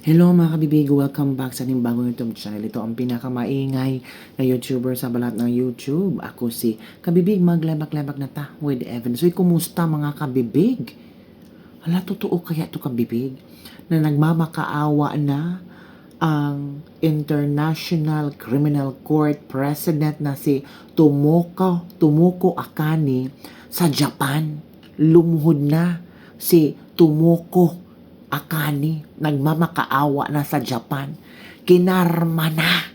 Hello mga kabibig, welcome back sa ating bagong YouTube channel. Ito ang pinakamaingay na YouTuber sa balat ng YouTube. Ako si Kabibig, maglabak-labak na ta with Evan. So, kumusta mga kabibig? Hala, totoo kaya ito kabibig? Na nagmamakaawa na ang International Criminal Court President na si Tomoko Akane sa Japan. Lumuhod na si Tomoko Akane, nagmamakaawa na sa Japan. Kinarma na.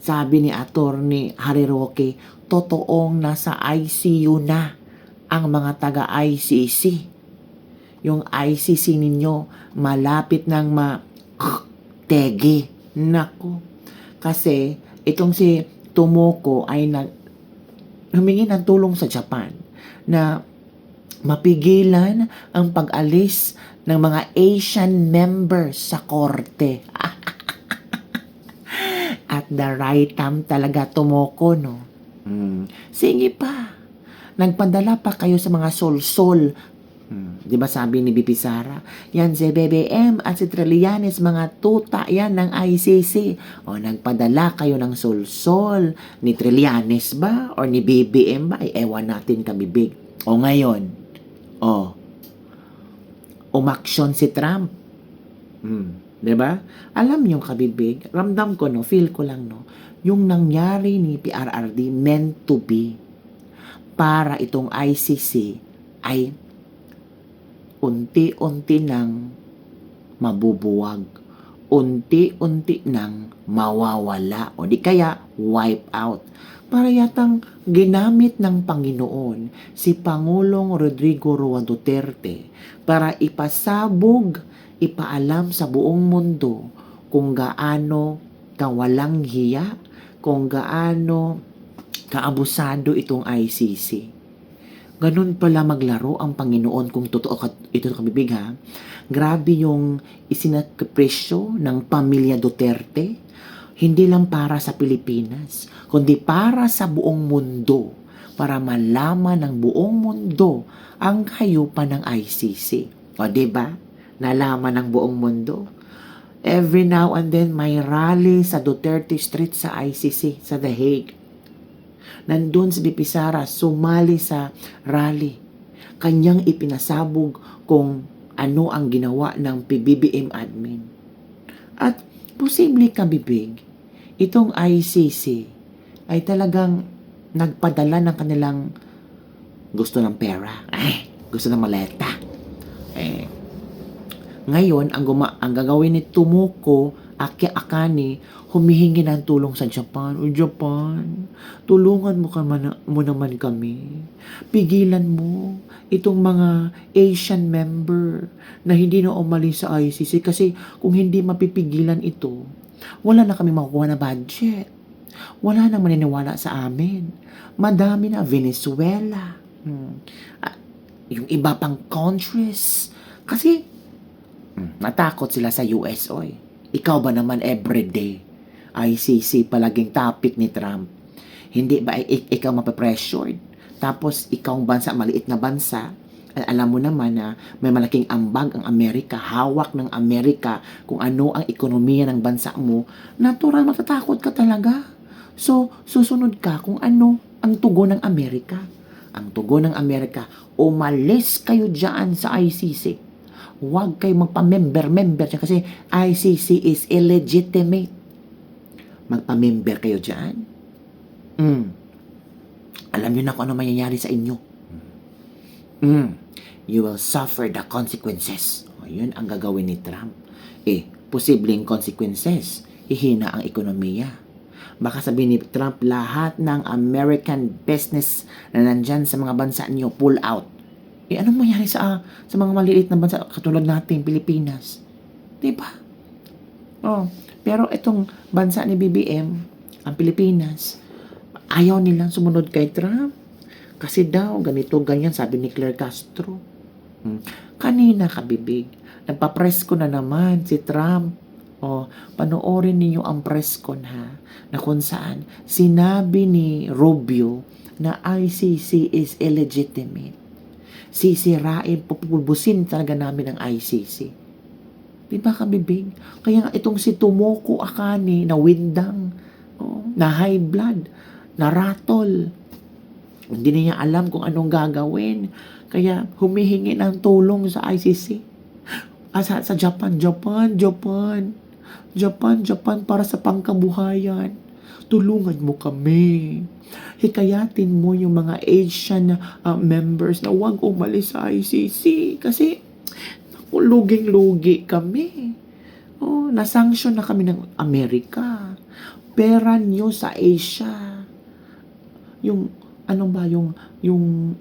Sabi ni Attorney Hariroke, totoong nasa ICU na ang mga taga-ICC. Yung ICC ninyo, malapit nang tege. Nako. Kasi itong si Tomoko ay humingi ng tulong sa Japan na mapigilan ang pag-alis ng mga Asian members sa korte. At the right time talaga Tomoko, no? Sige pa. Nagpadala pa kayo sa mga sol-sol. Di ba sabi ni BP Sara? Yan si BBM at si Trillanes, mga tuta yan ng ICC. O nagpadala kayo ng sol-sol ni Trillanes ba? O ni BBM ba? Ay, ewan natin kabibig. O ngayon, umaksyon si Trump. Diba? Alam niyo kabibig, ramdam ko, no, feel ko lang, no, yung nangyari ni PRRD meant to be para itong ICC ay unti-unti nang mabubuwag, unti-unti nang mawawala, o di kaya wipe out. Para yatang ginamit ng Panginoon si Pangulong Rodrigo Roa Duterte para ipasabog, ipaalam sa buong mundo kung gaano kawalang hiya, kung gaano kaabusado itong ICC. Ganun pala maglaro ang Panginoon kung totoo ito kabibig, ha. Grabe yung isinakripisyo ng pamilya Duterte, hindi lang para sa Pilipinas, kundi para sa buong mundo, para malaman ng buong mundo ang hayupan ng ICC. O diba? Nalaman ng buong mundo. Every now and then may rally sa Duterte Street sa ICC, sa The Hague. Nandun si BP Sara, sumali sa rally. Kanyang ipinasabog kung ano ang ginawa ng PBBM admin. At posible kabibig, itong ICC ay talagang nagpadala ng kanilang gusto ng pera. Gusto ng maleta. Ngayon, ang gagawin ni Tomoko Akane, humihingi ng tulong sa Japan. O Japan, tulungan mo naman kami. Pigilan mo itong mga Asian member na hindi na umalis sa ICC kasi kung hindi mapipigilan ito, wala na kami makukuha na budget. Wala nang maniniwala sa amin. Madami na Venezuela. Yung iba pang countries. Kasi natakot sila sa US, oy. Ikaw ba naman everyday ICC palaging topic ni Trump? Hindi ba ikaw mapapressured? Tapos ikaw ang bansa, maliit na bansa, alam mo naman na may malaking ambag ang Amerika, hawak ng Amerika kung ano ang ekonomiya ng bansa mo, natural matatakot ka talaga. So, susunod ka kung ano ang tugon ng Amerika. Ang tugon ng Amerika, umalis kayo dyan sa ICC. Huwag kayo magpa-member dyan kasi ICC is illegitimate. Magpa-member kayo dyan. Alam nyo na kung ano mangyayari sa inyo. You will suffer the consequences. Yun ang gagawin ni Trump. Posibleng consequences. Ihina ang ekonomiya. Baka sabihin ni Trump, lahat ng American business na nandyan sa mga bansa niyo, pull out. Anong mangyari sa mga maliliit na bansa katulad natin, Pilipinas? Diba? Pero itong bansa ni BBM, ang Pilipinas, ayaw nilang sumunod kay Trump. Kasi daw, ganito, ganyan, sabi ni Claire Castro. Kanina kabibig, nagpa-press ko na naman si Trump. Panoorin ninyo ang press con, ha, na kung saan sinabi ni Rubio na ICC is illegitimate. Sisirain, pupulbusin talaga namin ang ICC. Di ba kabibig? Kaya nga itong si Tomoko Akane na windang, na high blood, na ratol. Hindi na niya alam kung anong gagawin. Kaya humihingi ng tulong sa ICC. Sa Japan para sa pangkabuhayan. Tulungan mo kami. Hikayatin mo yung mga Asian members na huwag umalis sa ICC. Kasi luging-lugi kami. Nasanction na kami ng Amerika. Pera nyo sa Asia. Yung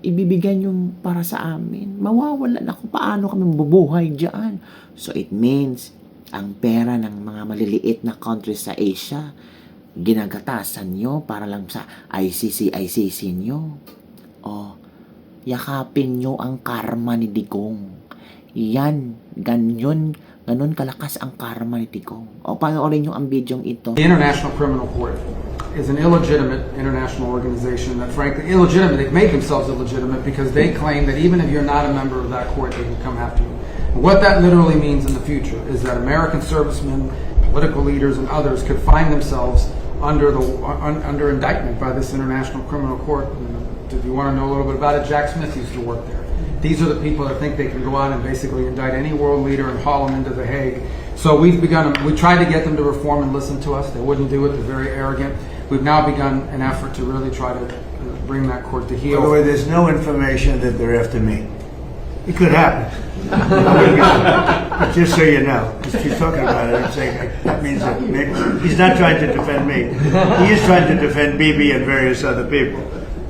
ibibigay nyo para sa amin. Mawawalan ako. Paano kami mabubuhay dyan? So it means, ang pera ng mga maliliit na countries sa Asia, ginagatasan nyo para lang sa ICC nyo. Yakapin nyo ang karma ni Digong. Yan, ganon kalakas ang karma ni Digong. Panoorin nyo ang bidyong ito. The International Criminal Court is an illegitimate international organization that frankly, illegitimate, they make themselves illegitimate because they claim that even if you're not a member of that court, they can come after you. And what that literally means in the future is that American servicemen, political leaders, and others could find themselves under indictment by this International Criminal Court. If you want to know a little bit about it, Jack Smith used to work there. These are the people that think they can go out and basically indict any world leader and haul them into The Hague. So we tried to get them to reform and listen to us. They wouldn't do it. They're very arrogant. We've now begun an effort to really try to bring that court to heel. By the way, there's no information that they're after me. It could happen. But just so you know, just keep talking about it. I'm saying that means that maybe he's not trying to defend me. He is trying to defend Bibi and various other people.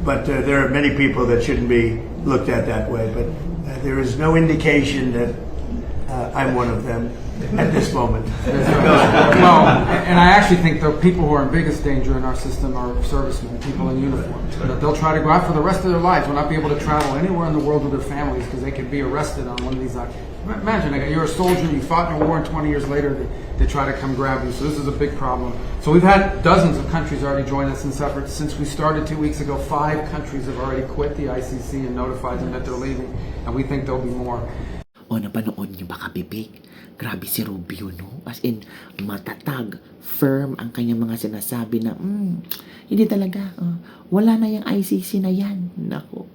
But there are many people that shouldn't be looked at that way. But there is no indication that I'm one of them at this moment. Well, and I actually think the people who are in biggest danger in our system are servicemen, people in uniform. That they'll try to go out for the rest of their lives, will not be able to travel anywhere in the world with their families because they could be arrested on one of these. Imagine, you're a soldier, you fought in a war, and 20 years later they try to come grab you. So this is a big problem. So we've had dozens of countries already join us in efforts. Since we started 2 weeks ago, 5 countries have already quit the ICC and notified them that they're leaving, and we think there'll be more. Napanood niyo ba kabibig? Grabe si Rubio, no? As in, matatag, firm ang kanyang mga sinasabi na, hindi talaga, wala na yung ICC na yan. Nako.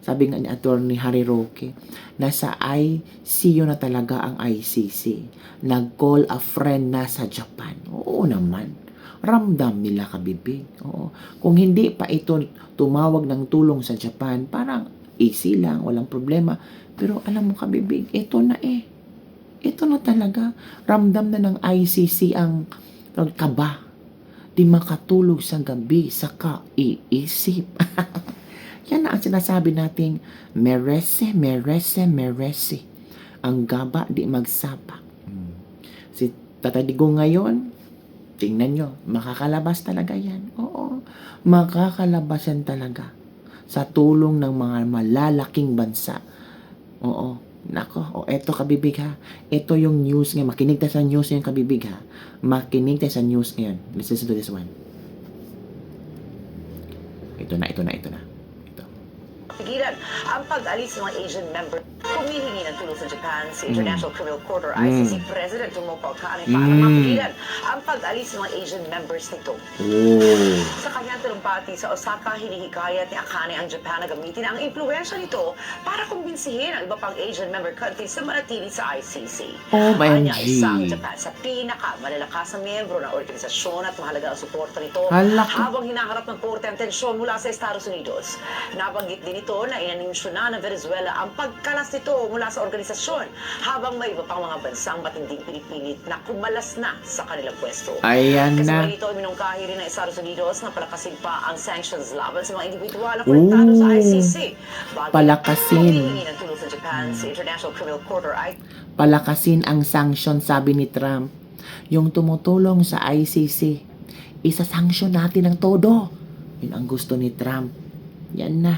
Sabi nga ni Attorney Harry Roque, nasa ICU na talaga ang ICC. Nag-call a friend na sa Japan. Oo naman. Ramdam nila kabibig. Oo. Kung hindi pa ito tumawag ng tulong sa Japan, parang easy lang, walang problema. Pero alam mo kabibig, ito na Ito na talaga. Ramdam na ng ICC ang kaba. Di makatulog sa gabi sa kaiisip. Yan na ang sinasabi nating merese. Ang gaba di magsapa. Si Tatay Digong ngayon, tingnan nyo, makakalabas talaga yan. Oo, makakalabas yan talaga. Sa tulong ng mga malalaking bansa. Oo. Nako, eto kabibig ha. Ito yung news ngayon. Makinig tayo sa news ngayon kabibig ha. Makinig tayo sa news ngayon. Let's listen to this one. Ito na. Pigilan ang pag-alis ng mga Asian member. Humihingi ng tulong sa Japan sa International Criminal Court or ICC President Tomoko Akane para mapigilan ang pag-alis ng mga Asian members nito. Sa kanyang talumpati sa Osaka, hinihikayat ni Akane ang Japan na gamitin ang impluwensya nito para kumbinsihin ang iba pang Asian member countries na manatili sa ICC. Anya, isang Japan sa pinakamalalakas na miyembro ng organisasyon at mahalaga ang suporta nito habang hinaharap ng korte ang tensyon mula sa Estados Unidos. Nabanggit din ito na inanunsyo na ng Venezuela ang pagkalas nito mula sa organisasyon habang may iba pang mga bansang matinding pinipilit na kumalas na sa kanilang pwesto. Ayan na. Kasabay nito, minungkahi rin ng Estados Unidos na palakasin pa ang sanctions laban sa mga individual na konektado sa ICC. Palakasin. Humihingi ng tulong sa Japan sa International Criminal Court or Palakasin ang sanction, sabi ni Trump. Yung tumutulong sa ICC, isa-sanction natin ng todo. Yun ang gusto ni Trump. Yan na.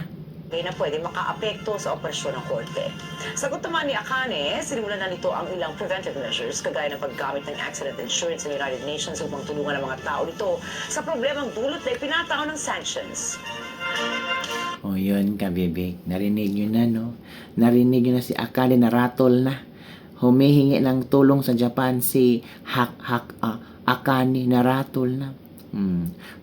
na pwede makaapekto sa operasyon ng korte. Sagot naman ni Akane, sinimulan na nito ang ilang preventive measures kagaya ng paggamit ng accident insurance ng United Nations upang tulungan ang mga tao nito sa problemang dulot na ipinatao ng sanctions. O yun ka, bebe. Narinig nyo na, no? Narinig nyo na si Akane na ratol na. humihingi ng tulong sa Japan si Akane na ratol na.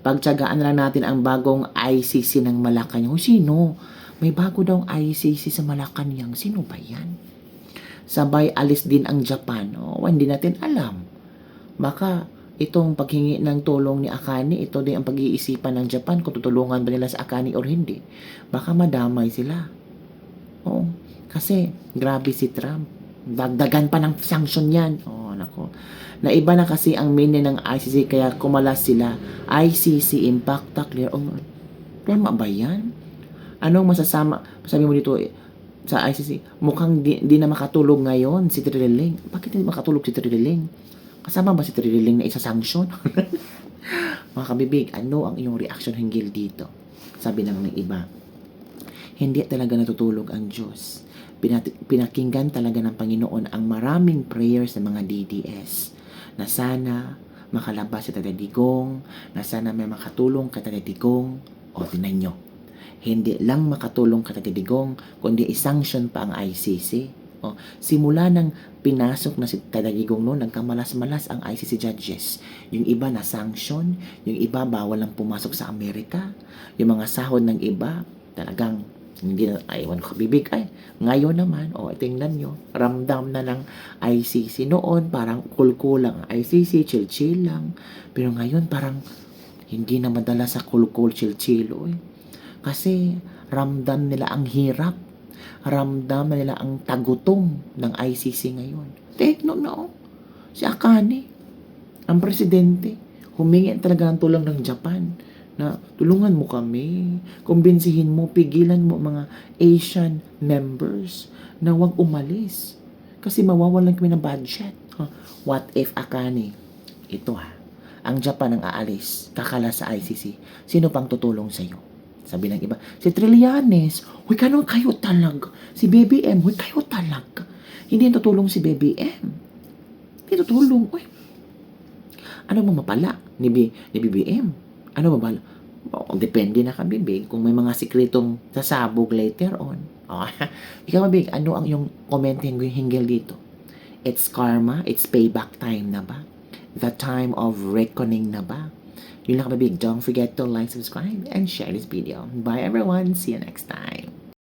Pagtsagaan na lang natin ang bagong ICC ng Malacanang. Sino? May bago daw ICC sa Malacanang. Sino ba yan? Sabay alis din ang Japan. Hindi natin alam. Baka itong paghingi ng tulong ni Akane, ito din ang pag-iisipan ng Japan kung tutulungan ba nila sa Akane or hindi. Baka madamay sila. Kasi grabe si Trump. Dagdagan pa ng sanction yan. Nako. Naiba na kasi ang meaning ng ICC kaya kumalas sila. ICC Impacta Clear. Tama ba yan? Anong masabi mo dito sa ICC? Mukhang di na makatulog ngayon si Trillaling. Bakit hindi makatulog si Trillaling? Kasama ba si Trillaling na isa-sanction? Mga kabibig, ano ang iyong reaction hinggil dito? Sabi ng iba, hindi talaga natutulog ang Diyos. Pinakinggan talaga ng Panginoon ang maraming prayers ng mga DDS na sana makalabas si Tatadigong, na sana may makatulong kay Tatadigong. Tinan nyo, hindi lang makatulong kay Tatadigong, kundi isanction pa ang ICC. Simula nang pinasok na si Tatadigong noon, nagkamalas-malas ang ICC judges. Yung iba na sanction, yung iba bawal lang pumasok sa Amerika, yung mga sahod ng iba talagang hindi na, aywan ko bibig. Ngayon naman, tingnan nyo, ramdam na ng ICC. Noon, parang cool lang ang ICC, chill lang. Pero ngayon, parang hindi na madala sa cool, chill. Kasi, ramdam nila ang hirap. Ramdam na nila ang tagutom ng ICC ngayon. Take note na, si Akane, ang presidente, humingi talaga ng tulong ng Japan na tulungan mo kami, kumbinsihin mo, pigilan mo mga Asian members na huwag umalis kasi mawawalan kami ng budget. What if Akane, ito ang Japan ang aalis, kakala sa ICC, sino pang tutulong sa iyo? Sabi ng iba, si Trillanes, huy kanon kayo talag. Si BBM, huy kayo talag. Hindi tutulong si BBM. Hindi tutulong. Ano mo mapala ni BBM? Ano ba? Depende na ka, bibig. Kung may mga sikretong sasabog later on. Ikaw, bibig, ano ang yung comment hinggil dito? It's karma? It's payback time na ba? The time of reckoning na ba? Yun lang, bibig. Don't forget to like, subscribe, and share this video. Bye, everyone. See you next time.